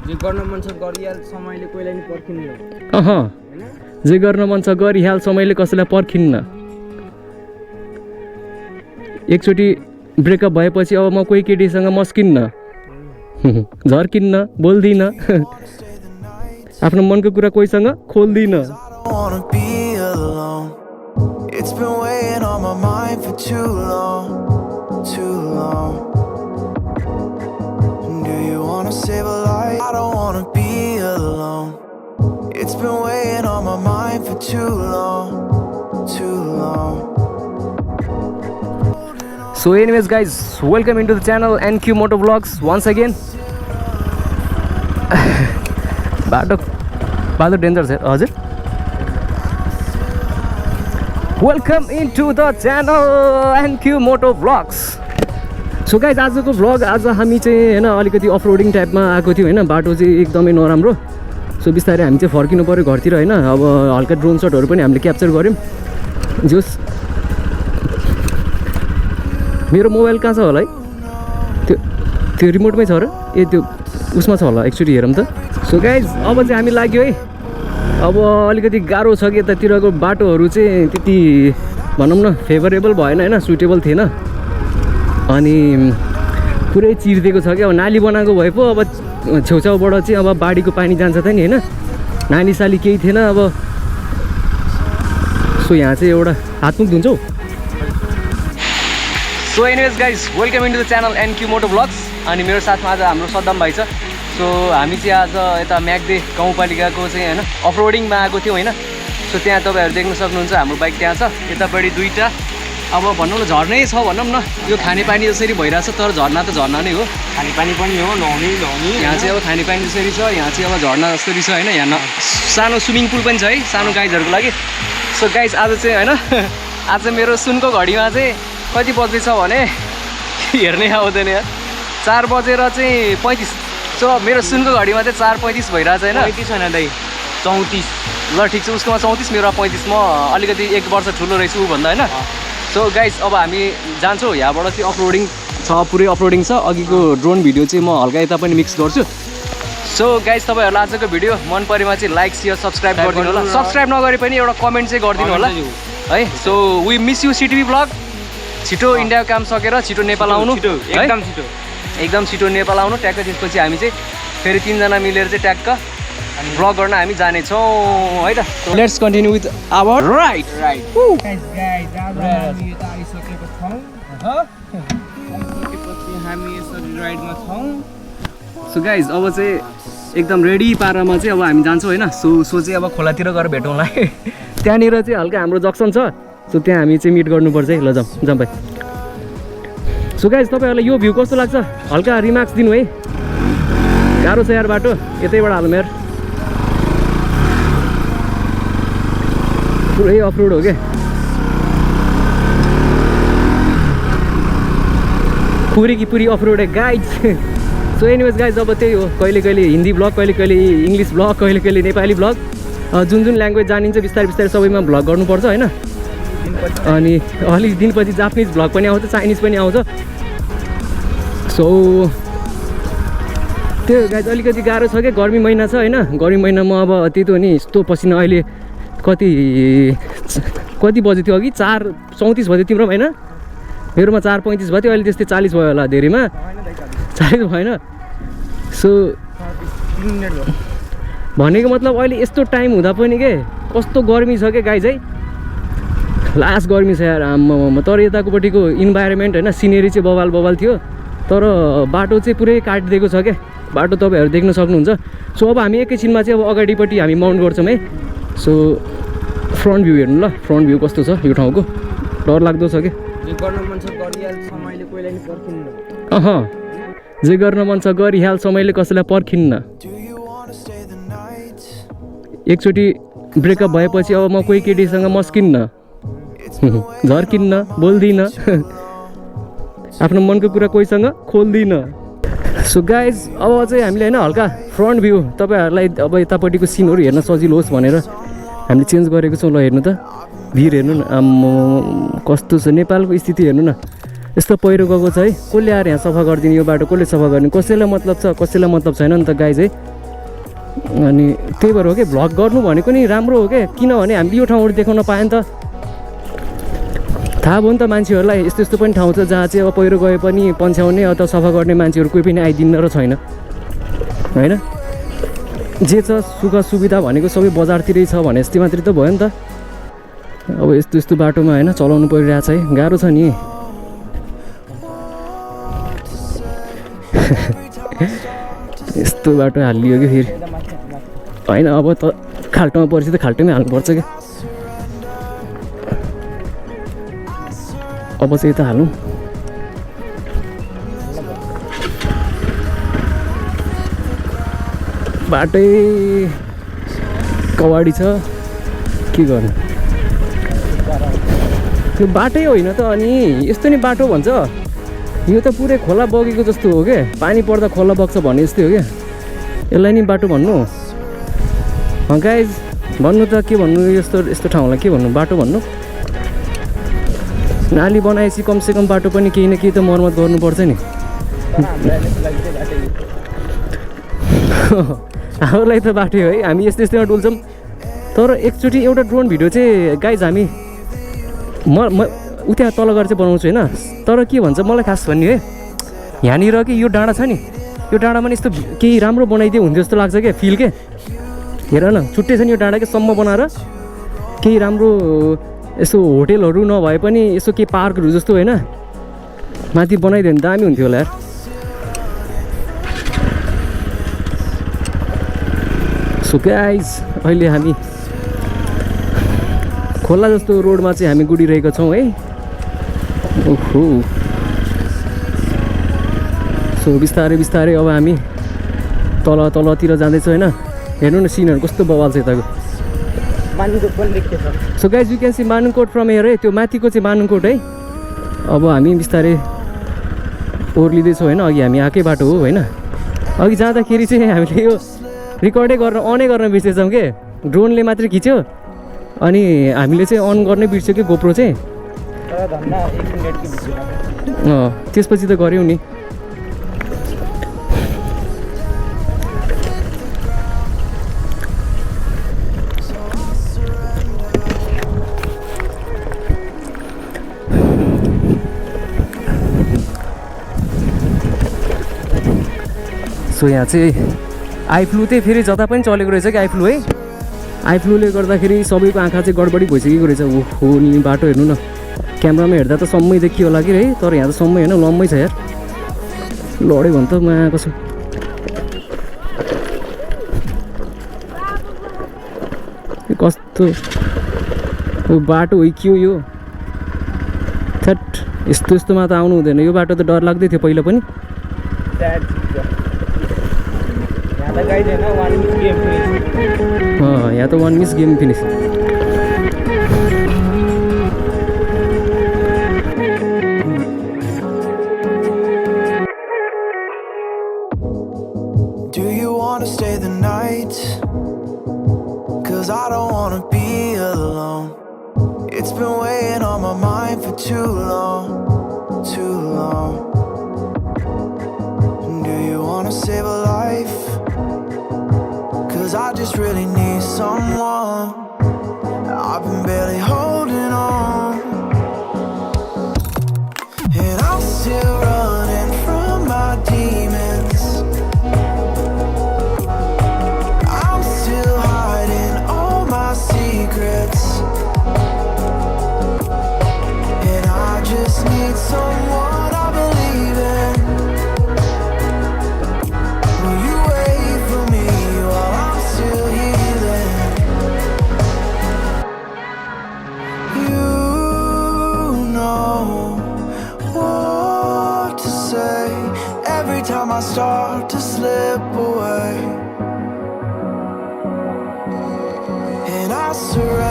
जे गर्न मन छ गरिहाल समयले कोहीलाई नि पर्खिन्न जे गर्न मन छ गरिहाल समयले कसैलाई पर्खिन्न एकचोटि ब्रेकअप भएपछि अब म कोही केटीसँग मस्किन्न झर्किन्न बोल्दिन आफ्नो मनको कुरा कोहीसँग खोल्दिन It's been weighing on my mind for too long. Do you wanna save a life? I don't wanna be alone. It's been weighing on my mind for too long. So anyways guys, welcome into the channel NQ Moto Vlogs once again. बाटो danger छ हजुर welcome into the channel NQ Moto Vlogs. So guys आजको vlog आज हामी चाहिँ होइन अलिकति off roading टाइपमा आएको थियो होइन बाटो चाहिँ एकदमै नराम्रो सो बिस्तारै हामी चाहिँ फर्किनु पऱ्यो घरतिर होइन अब हल्का ड्रोन सटहरू पनि हामीले क्याप्चर गऱ्यौँ जोस् मेरो मोबाइल कहाँ छ होला है त्यो रिमोटमै छ र ए त्यो उसमा छ होला एकचोटि हेरौँ त सो गाइज अब चाहिँ हामी लाग्यो है अब अलिकति गाह्रो छ कि यतातिरको बाटोहरू चाहिँ त्यति भनौँ न फेभरेबल भएन होइन सुटेबल थिएन अनि पुरै चिरिदिएको छ कि अब नाली बनाएको भए पो अब छेउछाउबाट चाहिँ अब बाढीको पानी जान्छ त नि होइन नाली साली केही थिएन अब सो यहाँ चाहिँ एउटा हातमुख धुन्छौ so anyways guys welcome into the channel NQ Moto Vlogs अनि मेरो साथमा आज हाम्रो सद्दाम भाइ छ सो हामी चाहिँ आज यता म्याग्दे गाउँपालिकाको चाहिँ होइन अफरोडिङमा आएको थियौँ होइन सो त्यहाँ तपाईँहरू देख्न सक्नुहुन्छ हाम्रो बाइक त्यहाँ छ यतापट्टि दुईवटा अब भनौँ न झर्नै छ भनौँ न यो खानेपानी जसरी भइरहेछ तर झर्ना त झर्ना नै हो खानेपानी पनि हो नुहाउने यहाँ चाहिँ अब खानेपानी जसरी छ यहाँ चाहिँ अब झर्ना जसरी छ होइन यहाँ सानो स्विमिङ पुल पनि छ है सानो गाइजहरूको लागि सो गाइज आज चाहिँ होइन आज मेरो सुनको घडीमा चाहिँ कति बज्दैछ भने हेर्नै आउँदैन यार 4 बजेर चाहिँ 35 सो मेरो सुनको घडीमा चाहिँ 4:35 भइरहेछ होइन 35 होइन दाइ 34 ल ठिक छ उसकोमा 34 मेरो 35 म अलिकति 1 वर्ष ठुलो रहेछु ऊभन्दा होइन सो गाइज अब हामी जान्छौँ यहाँबाट चाहिँ अफरोडिङ छ पुरै अफरोडिङ छ अघिको ड्रोन भिडियो चाहिँ म हल्का यता पनि मिक्स गर्छु सो गाइज तपाईँहरूलाई आजको भिडियो मन परेमा चाहिँ लाइक सेयर सब्सक्राइब गरिदिनु होला सब्सक्राइब नगरे पनि एउटा कमेन्ट चाहिँ गरिदिनु होला है so we miss you CTV blog छिटो इन्डियाको काम सकेर छिटो नेपाल आउनु एकदम छिटो नेपाल आउनु ट्याक्क त्यसपछि हामी चाहिँ फेरि 3 जना मिलेर चाहिँ ट्याक्क ब्लग गर्न हामी जानेछौँ है त let's continue with our ride so guys अब चाहिँ एकदम रेडी पारामा चाहिँ अब हामी जान्छौँ होइन सो चाहिँ अब खोलातिर गएर भेटौँला है त्यहाँनिर चाहिँ हल्का हाम्रो जक्सन छ सो त्यहाँ हामी चाहिँ मिट गर्नुपर्छ है ल जाउँ भाइ सो गाइज तपाईँहरूलाई यो भ्यू कस्तो लाग्छ हल्का रिमार्क्स दिनु है गाह्रो छ यार बाटो यतैबाट हालौँ यार पुरै अफरोड हो क्या पुरी अफरोड है गाइज सो एनिवेज गाइज अब त्यही हो कहिले कहिले हिन्दी ब्लग कहिले कहिले इङ्ग्लिस ब्लग कहिले कहिले नेपाली ब्लग जुन ल्याङ्ग्वेज जानिन्छ बिस्तारै सबैमा भ्लग गर्नुपर्छ होइन अनि अलिक दिनपछि जापानिज भ्लग पनि आउँछ चाइनिज पनि आउँछ सो त्यो गाइज अलिकति गाह्रो छ क्या गर्मी महिना छ होइन गर्मी महिनामा अब त्यही त हो नि यस्तो पसिना अहिले कति बजे थियो अघि 4:34 भयो तिम्रो होइन मेरोमा 4:35 भयो थियो अहिले त्यस्तै 40 भयो होला धेरैमा 40 भएन सो भनेको मतलब अहिले यस्तो टाइम हुँदा पनि के कस्तो गर्मी छ क्या गाइज है लास्ट गर्मी छ यार आम्मामा तर यताकोपट्टिको इन्भाइरोमेन्ट होइन सिनेरी चाहिँ बवाल थियो तर बाटो चाहिँ पुरै काटिदिएको छ क्या बाटो तपाईँहरू देख्न सक्नुहुन्छ सो अब हामी एकैछिनमा चाहिँ अब अगाडिपट्टि हामी माउन्ट गर्छौँ है सो फ्रन्ट भ्यू हेर्नु ल फ्रन्ट भ्यू कस्तो छ यो ठाउँको डर लाग्दो छ क्या जे गर्न मन छ गरिहाल समयले कोहीलाई नि पर्खिन्न जे गर्न मन छ गरिहाल समयले कसैलाई पर्खिन्न एकचोटि ब्रेकअप भएपछि अब म कोही केटीसँग मस्किन्न झर्किन्न बोल्दिन आफ्नो मनको कुरा कोहीसँग खोल्दिन सो गाइज अब चाहिँ हामीले होइन हल्का फ्रन्ट भ्यू तपाईँहरूलाई अब यतापट्टिको सिनहरू हेर्न सजिलो होस् भनेर हामीले चेन्ज गरेको छौँ ल हेर्नु त भिड हेर्नु न कस्तो छ नेपालको स्थिति हेर्नु न यस्तो पहिरो गएको छ है कसले आएर यहाँ सफा गरिदिने यो बाटो कसले सफा गर्ने कसैलाई मतलब छ कसैलाई मतलब छैन नि त गाइज है अनि त्यही भएर हो कि भ्लग गर्नु भनेको नि राम्रो हो क्या, किनभने हामीले यो ठाउँहरू देखाउन पायो नि त। थाहा भयो नि त मान्छेहरूलाई यस्तो यस्तो पनि ठाउँ छ जहाँ चाहिँ अब पहिरो गए पनि पन्छ्याउने अथवा सफा गर्ने मान्छेहरू कोही पनि आइदिन्न र छैन होइन। जे छ सुख सुविधा भनेको सबै बजारतिरै छ भने जस्तै मात्रै त भयो नि त। अब यस्तो यस्तो बाटोमा होइन चलाउनु परिरहेछ है, गाह्रो छ नि। यस्तो बाटो हालियो कि फेरि होइन, अब त खाल्टोमा परेपछि त खाल्टोमै हाल्नुपर्छ क्या। अब चाहिँ यता हालौँ। बाटै कवाडी छ, के गर्नु। त्यो बाटै होइन त, अनि यस्तो नि बाटो भन्छ। यो त पुरै खोला बगेको जस्तो हो क्या, पानी पर्दा खोला बग्छ भने जस्तै हो क्या। यसलाई नि बाटो भन्नु? गाइज भन्नु त के भन्नु, यस्तो यस्तो ठाउँलाई के भन्नु, बाटो भन्नु? नाली बनाएपछि कमसेकम बाटो पनि केही न केही त मर्मत गर्नुपर्छ नि। हामीलाई त बाटो है, हामी यस्तो यस्तोमा डुल्छौँ। तर एकचोटि एउटा ड्रोन भिडियो चाहिँ गाइज हामी म उता तल गरेर चाहिँ बनाउँछु होइन। तर के भन्छ मलाई खास भन्ने है, यहाँनिर कि यो डाँडा छ नि, यो डाँडामा नि यस्तो केही राम्रो बनाइदियो हुन्थ्यो जस्तो लाग्छ क्या, फिल के। हेर न छुट्टै छ नि यो डाँडा के, सम्म बनाएर केही राम्रो यसो होटेलहरू नभए पनि यसो केही पार्कहरू जस्तो होइन माथि बनाइदियो भने दामी हुन्थ्यो होला यार। सो गाइज अहिले हामी खोला जस्तो रोडमा चाहिँ हामी गुडिरहेका छौँ है। ओहो, सो बिस्तारै बिस्तारै अब हामी तलतिर जाँदैछौँ होइन। हेर्नु न सिनहरू कस्तो बवाल छ यताको। So guys you can see Manungkot from here है, त्यो माथिको चाहिँ मानुङकोट है। अब हामी बिस्तारै ओर्लिँदैछौँ होइन, अघि हामी आएकै बाटो हो होइन। अघि जाँदाखेरि चाहिँ हामीले यो रिकर्डै गर्न अनै गर्न बिर्सेछौँ के, ड्रोनले मात्रै खिच्यो अनि हामीले चाहिँ अन गर्नै बिर्स्यो कि गोप्रो चाहिँ। त्यसपछि त गऱ्यौँ नि। सो यहाँ चाहिँ आइफ्लू चाहिँ फेरि जता पनि चलेको रहेछ कि आइफ्लू है। आइफ्लूले गर्दाखेरि सबैको आँखा चाहिँ गडबडी भइसकेको रहेछ। ओहो नि बाटो हेर्नु न, क्यामेरामा हेर्दा त सम्मै देखियो होला कि है, तर यहाँ त सम्मै होइन लम्बै छ यार। लड्यो भने त म आएको छु। कस्तो बाटो हो के हो यो, थट यस्तो यस्तोमा त आउनु हुँदैन। यो बाटो त डर लाग्दै थियो पहिला पनि। यहाँ त 1 miss game finish. Do you wanna stay the night? 'Cause I don't wanna be alone. It's been weighing on my mind for too long, too long. Do you wanna save a life? 'Cause I just really need someone. I've been barely holding on, and I'm still running from my demons. I'm still hiding all my secrets, and I just need someone I believe in. Will you wait for me while I'm still healing? You know what to say every time I start to slip away, and I surrender.